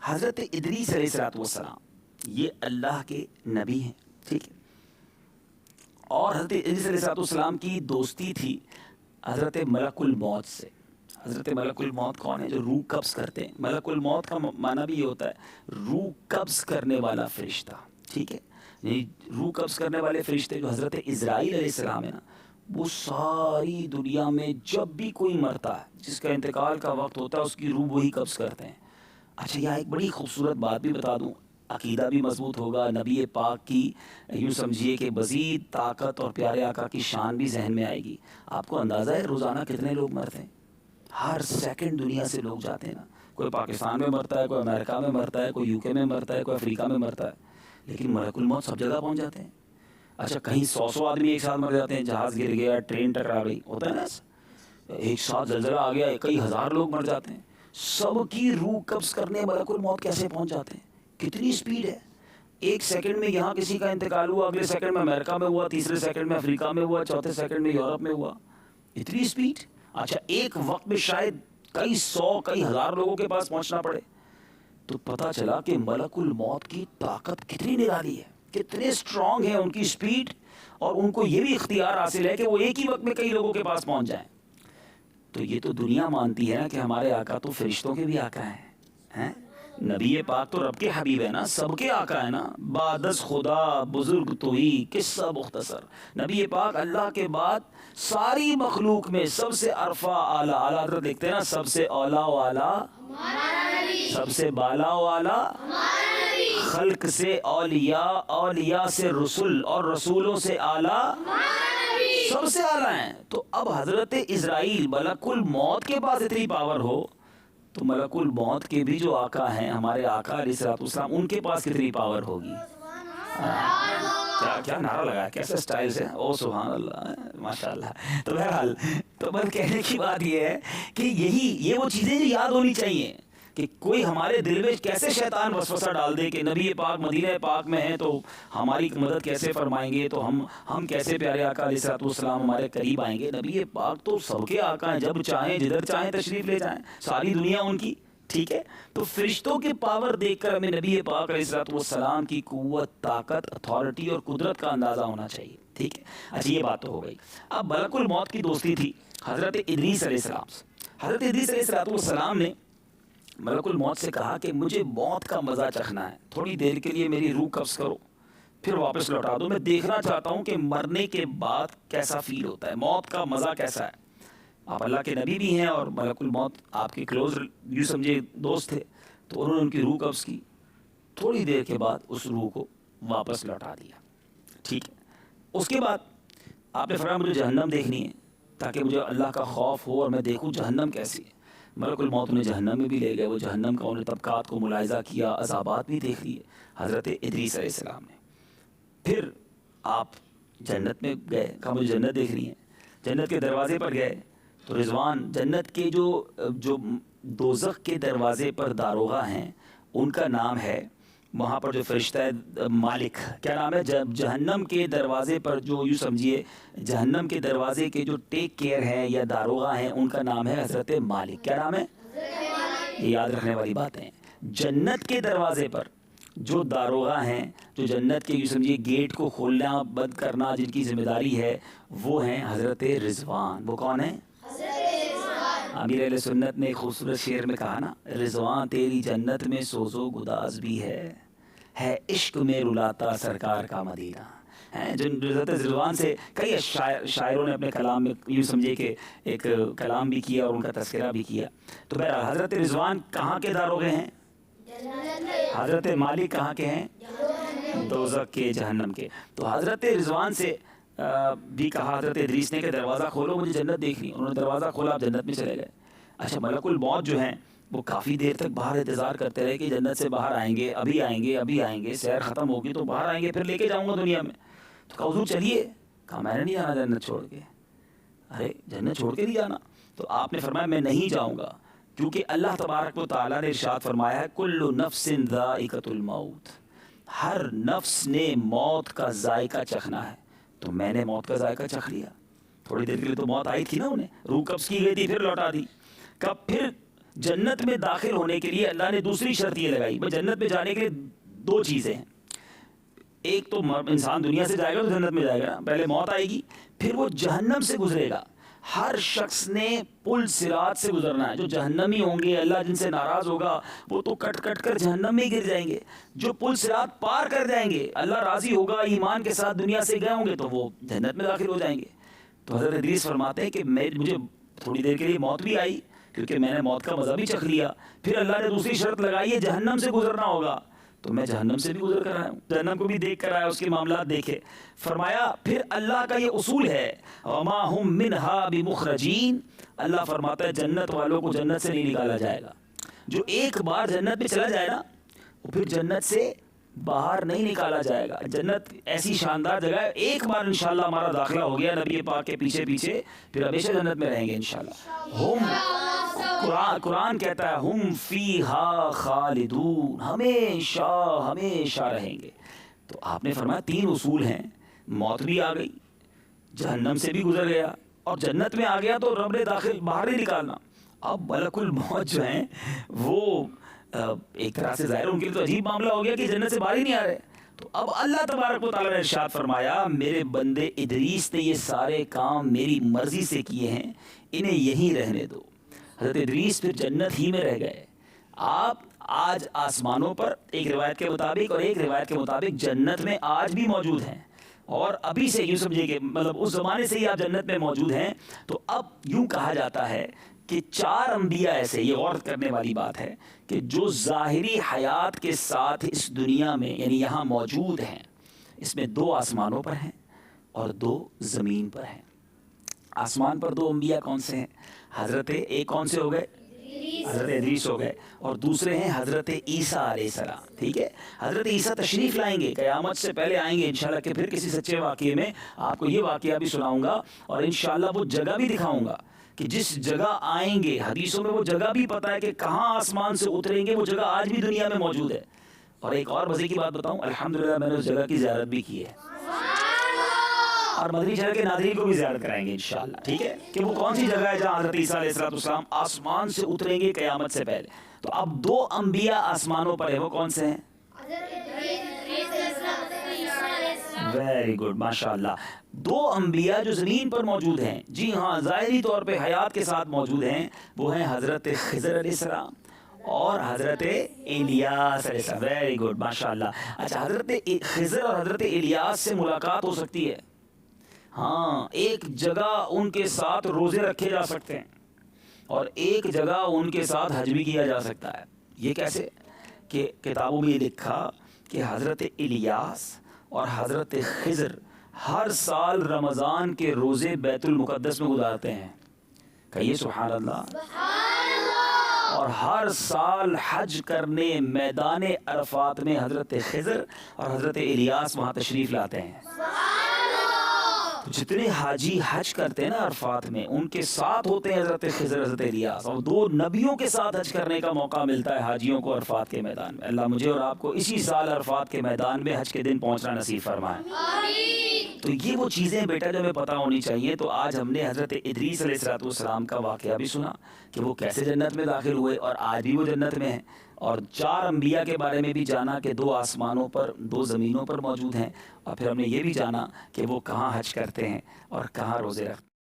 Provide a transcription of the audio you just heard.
حضرت ادریس علیہ السلام یہ اللہ کے نبی ہیں، ٹھیک ہے، اور حضرت ادریس علیہ السلام کی دوستی تھی حضرت ملک الموت سے۔ حضرت ملک الموت کون ہے؟ جو روح قبض کرتے ہیں۔ ملک الموت کا معنی بھی یہ ہوتا ہے روح قبض کرنے والا فرشتہ، ٹھیک ہے، یعنی روح قبض کرنے والے فرشتے جو حضرت اسرائیل علیہ السلام ہے نا، وہ ساری دنیا میں جب بھی کوئی مرتا ہے، جس کا انتقال کا وقت ہوتا ہے، اس کی روح وہی قبض کرتے ہیں۔ اچھا، یہاں ایک بڑی خوبصورت بات بھی بتا دوں، عقیدہ بھی مضبوط ہوگا، نبی پاک کی یوں سمجھیے کہ مزید طاقت اور پیارے آقا کی شان بھی ذہن میں آئے گی۔ آپ کو اندازہ ہے روزانہ کتنے لوگ مرتے ہیں؟ ہر سیکنڈ دنیا سے لوگ جاتے ہیں نا، کوئی پاکستان میں مرتا ہے، کوئی امریکہ میں مرتا ہے، کوئی یو کے میں مرتا ہے، کوئی افریقہ میں مرتا ہے، لیکن ملک الموت سب جگہ پہنچ جاتے ہیں۔ اچھا، کہیں 100 آدمی ایک ساتھ مر جاتے ہیں، جہاز گر گیا، ٹرین ٹکرا گئی، ہوتا ہے نا ایسا، ایک ساتھ زلزلہ آ گیا، کئی ہزار لوگ مر جاتے ہیں، سب کی روح قبض کرنے ملک الموت کیسے پہنچ جاتے ہیں؟ کتنی سپیڈ ہے! ایک سیکنڈ میں یہاں کسی کا انتقال ہوا، اگلے سیکنڈ میں امریکہ میں ہوا، تیسرے سیکنڈ میں افریقہ میں ہوا، چوتھے سیکنڈ میں یورپ میں ہوا، اتنی سپیڈ! اچھا، ایک وقت میں شاید کئی 100 کئی ہزار لوگوں کے پاس پہنچنا پڑے، تو پتہ چلا کہ ملک الموت کی طاقت کتنی نرالی ہے، کتنے اسٹرانگ ہیں ان کی سپیڈ، اور ان کو یہ بھی اختیار حاصل ہے کہ وہ ایک ہی وقت میں کئی لوگوں کے پاس پہنچ جائیں۔ تو یہ تو دنیا مانتی ہے نا کہ ہمارے آقا تو فرشتوں کے بھی آقا ہیں، نبی پاک تو رب کے حبیب ہے نا، سب کے آقا ہے نا، بعد از خدا بزرگ تو ہی قصہ مختصر، نبی پاک اللہ کے بعد ساری مخلوق میں سب سے عرفہ اعلیٰ، اعلیٰ حضرت لکھتے ہیں نا، سب سے اولا و اعلیٰ، سب سے بالا و اعلیٰ، خلق سے اولیاء، اولیاء سے رسول، اور رسولوں سے اعلیٰ، سب سے اعلیٰ ہیں۔ تو اب حضرت اسرائیل ملک الموت کے پاس اتنی پاور ہو، تو ملک الموت کے بھی جو آقا ہیں ہمارے آقا علیہ السلام، ان کے پاس کتنی پاور ہوگی؟ کیا نعرہ لگا، کیسے سٹائل سے، او سبحان اللہ، ماشاءاللہ۔ تو بہرحال، تو بس کہنے کی بات یہ ہے کہ یہ وہ چیزیں جو یاد ہونی چاہیے، کہ کوئی ہمارے دل میں کیسے شیطان وسوسہ ڈال دے کہ نبی پاک مدینہ پاک میں ہیں تو ہماری مدد کیسے فرمائیں گے، تو ہم کیسے پیارے آقا علیہ السلام ہمارے قریب آئیں گے۔ نبی پاک تو سب کے آقا ہیں، جب چاہیں جدھر چاہیں تشریف لے جائیں، ساری دنیا ان کی، ٹھیک ہے۔ تو فرشتوں کے پاور دیکھ کر ہمیں نبی پاک علیہ السلام کی قوت، طاقت، اتھارٹی اور قدرت کا اندازہ ہونا چاہیے، ٹھیک ہے۔ اچھا، یہ بات تو ہو گئی۔ اب ملک الموت کی دوستی تھی حضرت ادریس علیہ السلام سے۔ حضرت ادریس علیہ السلام نے ملک الموت سے کہا کہ مجھے موت کا مزہ چکھنا ہے، تھوڑی دیر کے لیے میری روح قبض کرو، پھر واپس لوٹا دو، میں دیکھنا چاہتا ہوں کہ مرنے کے بعد کیسا فیل ہوتا ہے، موت کا مزہ کیسا ہے۔ آپ اللہ کے نبی بھی ہیں اور ملک الموت آپ کے کلوز یوں سمجھے دوست تھے، تو انہوں نے ان کی روح قبض کی، تھوڑی دیر کے بعد اس روح کو واپس لوٹا دیا، ٹھیک ہے۔ اس کے بعد آپ نے فرمایا مجھے جہنم دیکھنی ہے، تاکہ مجھے اللہ کا خوف ہو اور میں دیکھوں جہنم کیسی ہے۔ ملک الموت انہیں جہنم میں بھی لے گئے، وہ جہنم کا انہیں طبقات کو ملاحظہ کیا، عذابات بھی دیکھ لیے حضرت ادریس علیہ السلام نے۔ پھر آپ جنت میں گئے، کہا مجھے جنت دیکھنی ہے، جنت کے دروازے پر گئے تو رضوان، جنت کے جو دوزخ کے دروازے پر داروغہ ہیں ان کا نام ہے، وہاں پر جو فرشتہ ہے مالک، کیا نام ہے؟ جہنم کے دروازے پر جو یوں سمجھیے جہنم کے دروازے کے جو ٹیک کیئر ہیں یا داروغہ ہیں، ان کا نام ہے حضرت مالک۔ کیا نام ہے؟ یہ یاد رکھنے والی باتیں ہیں۔ جنت کے دروازے پر جو داروغہ ہیں، جو جنت کے یوں سمجھیے گیٹ کو کھولنا بند کرنا جن کی ذمہ داری ہے، وہ ہیں حضرت رضوان۔ وہ کون ہیں؟ امیر اہل سنت نے ایک خوبصورت شعر میں کہا نا، رضوان تیری جنت میں سوزو گداز بھی ہے عشق میں رلاتا سرکار کا مدینہ۔ جن حضرت رضوان سے کئی شاعروں نے اپنے کلام میں یوں سمجھے کہ ایک کلام بھی کیا اور ان کا تذکرہ بھی کیا۔ تو بہرحال حضرت رضوان کہاں کے داروغے ہیں؟ حضرت مالک کہاں کے ہیں؟ دوزخ کے، جہنم کے۔ تو حضرت رضوان سے بھی کہا حضرت ادریس نے کہ دروازہ کھولو، مجھے جنت دیکھنی۔ انہوں نے دروازہ کھولا، آپ جنت میں چلے گئے۔ اچھا، ملک الموت جو ہیں وہ کافی دیر تک باہر انتظار کرتے رہے کہ جنت سے باہر آئیں گے، ابھی آئیں گے، ابھی آئیں گے، سیر ختم ہوگی تو باہر آئیں گے، پھر لے کے جاؤں گا دنیا میں۔ تو کہا حضور چلیے، کہا میں نے نہیں جانا جنت چھوڑ کے۔ ارے جنت چھوڑ کے نہیں جانا؟ تو آپ نے فرمایا میں نہیں جاؤں گا، کیونکہ اللہ تبارک و تعالیٰ نے ارشاد فرمایا ہے کل نفس ذائقۃ الموت، ہر نفس نے موت کا ذائقہ چکھنا ہے۔ تو میں نے موت کا ذائقہ چکھ لیا، تھوڑی دیر کے لیے تو موت آئی تھی نا، انہیں روح قبض کی گئی تھی، پھر لوٹا دی۔ کب پھر جنت میں داخل ہونے کے لیے اللہ نے دوسری شرط یہ لگائی، بھائی جنت میں جانے کے لیے دو چیزیں ہیں، ایک تو انسان دنیا سے جائے گا تو جنت میں جائے گا، پہلے موت آئے گی، پھر وہ جہنم سے گزرے گا۔ ہر شخص نے پل صراط سے گزرنا ہے۔ جو جہنمی ہوں گے، اللہ جن سے ناراض ہوگا، وہ تو کٹ کٹ کر جہنم میں گر جائیں گے۔ جو پل صراط پار کر جائیں گے، اللہ راضی ہوگا، ایمان کے ساتھ دنیا سے گئے ہوں گے، تو وہ جنت میں داخل ہو جائیں گے۔ تو حضرت ادریس فرماتے ہیں کہ مجھے تھوڑی دیر کے لیے موت بھی آئی، کیونکہ میں نے موت کا مزہ بھی چکھ لیا، پھر اللہ نے دوسری شرط لگائی ہے جہنم سے گزرنا ہوگا، تو میں جہنم سے بھی گزر کر آیا ہوں، جہنم کو بھی دیکھ کر آیا، اس کے معاملات دیکھے۔ فرمایا پھر اللہ کا یہ اصول ہے وما ہم منہا بمخرجین، اللہ فرماتا ہے جنت والوں کو جنت سے نہیں نکالا جائے گا۔ جو ایک بار جنت میں چلا جائے نا، وہ پھر جنت سے باہر نہیں نکالا جائے گا۔ جنت ایسی شاندار جگہ ہے، ایک بار انشاءاللہ ہمارا داخلہ ہو گیا نبی پاک کے پیچھے پیچھے، پھر ہمیشہ جنت میں رہیں گے انشاءاللہ۔ قرآن کہتا ہے ہم فیہا خالدون، ہمیشہ ہمیشہ رہیں گے۔ تو آپ نے فرمایا تین اصول ہیں، موت بھی آ گئی، جہنم سے بھی گزر گیا، اور جنت میں آ گیا تو رب نے داخل باہر نہیں نکالنا۔ اب ملک الموت جو ہیں وہ ایک طرح سے ظاہر ان کے لیے تو عجیب معاملہ ہو گیا کہ جنت سے باہر ہی نہیں آ رہے۔ تو اب اللہ تبارک و تعالیٰ نے ارشاد فرمایا میرے بندے ادریس نے یہ سارے کام میری مرضی سے کیے ہیں، انہیں یہیں رہنے دو۔ حضرت ادریس پھر جنت ہی میں رہ گئے۔ آپ آج آسمانوں پر ایک روایت کے مطابق اور ایک روایت کے مطابق جنت میں آج بھی موجود ہیں، اور ابھی سے یوں سمجھے کہ مطلب اس زمانے سے ہی آپ جنت میں موجود ہیں۔ تو اب یوں کہا جاتا ہے کہ چار انبیاء ایسے، یہ غور کرنے والی بات ہے کہ جو ظاہری حیات کے ساتھ اس دنیا میں یعنی یہاں موجود ہیں، اس میں دو آسمانوں پر ہیں اور دو زمین پر ہیں۔ آسمان پر دو انبیاء کون سے ہیں؟ حضرت ایک کون سے ہو گئے؟ حضرت ادریس ہو گئے، اور دوسرے ہیں حضرت عیسیٰ علیہ السلام۔ ٹھیک ہے، حضرت عیسیٰ تشریف لائیں گے، قیامت سے پہلے آئیں گے انشاءاللہ، کہ پھر کسی سچے واقعے میں آپ کو یہ واقعہ بھی سناؤں گا، اور انشاءاللہ وہ جگہ بھی دکھاؤں گا کہ جس جگہ آئیں گے، حدیثوں میں وہ جگہ بھی پتہ ہے کہ کہاں آسمان سے اتریں گے، وہ جگہ آج بھی دنیا میں موجود ہے۔ اور ایک اور مزے کی بات بتاؤں، الحمدللہ میں نے اس جگہ کی زیارت بھی کی ہے، اور مدنی چینل کے ناظرین کو بھی زیارت کرائیں گے انشاءاللہ۔ ٹھیک ہے، کہ وہ کون سی جگہ ہے جہاں حضرت عیسیٰ علیہ السلام آسمان سے اتریں گے قیامت سے پہلے۔ تو اب دو انبیاء آسمانوں پر ہیں، وہ کون سے ہیں؟ ویری گڈ، ماشاءاللہ۔ دو انبیاء جو زمین پر موجود ہیں، جی ہاں ظاہری طور پہ حیات کے ساتھ موجود ہیں، وہ ہیں حضرت خضر علیہ السلام اور حضرت الیاس علیہ السلام۔ ویری گڈ، ماشاءاللہ۔ اچھا، حضرت خضر اور حضرت الیاس سے ملاقات ہو سکتی ہے، ہاں، ایک جگہ ان کے ساتھ روزے رکھے جا سکتے ہیں، اور ایک جگہ ان کے ساتھ حج بھی کیا جا سکتا ہے۔ یہ کیسے؟ کہ کتابوں میں یہ لکھا کہ حضرت الیاس اور حضرت خضر ہر سال رمضان کے روزے بیت المقدس میں گزارتے ہیں، کہیے سبحان اللہ۔ اور ہر سال حج کرنے میدان عرفات میں حضرت خضر اور حضرت الیاس وہاں تشریف لاتے ہیں۔ جتنے حاجی حج کرتے ہیں نا عرفات میں، ان کے ساتھ ہوتے ہیں حضرت خضر حضرت الیاس، اور دو نبیوں کے ساتھ حج کرنے کا موقع ملتا ہے حاجیوں کو عرفات کے میدان میں۔ اللہ مجھے اور آپ کو اسی سال عرفات کے میدان میں حج کے دن پہنچنا نصیب فرمائے۔ تو یہ وہ چیزیں بیٹا جو ہمیں پتہ ہونی چاہیے۔ تو آج ہم نے حضرت ادریس علیہ السلام کا واقعہ بھی سنا کہ وہ کیسے جنت میں داخل ہوئے، اور آج بھی وہ جنت میں ہیں، اور چار انبیاء کے بارے میں بھی جانا کہ دو آسمانوں پر دو زمینوں پر موجود ہیں، اور پھر ہم نے یہ بھی جانا کہ وہ کہاں حج کرتے ہیں اور کہاں روزے رکھتے ہیں۔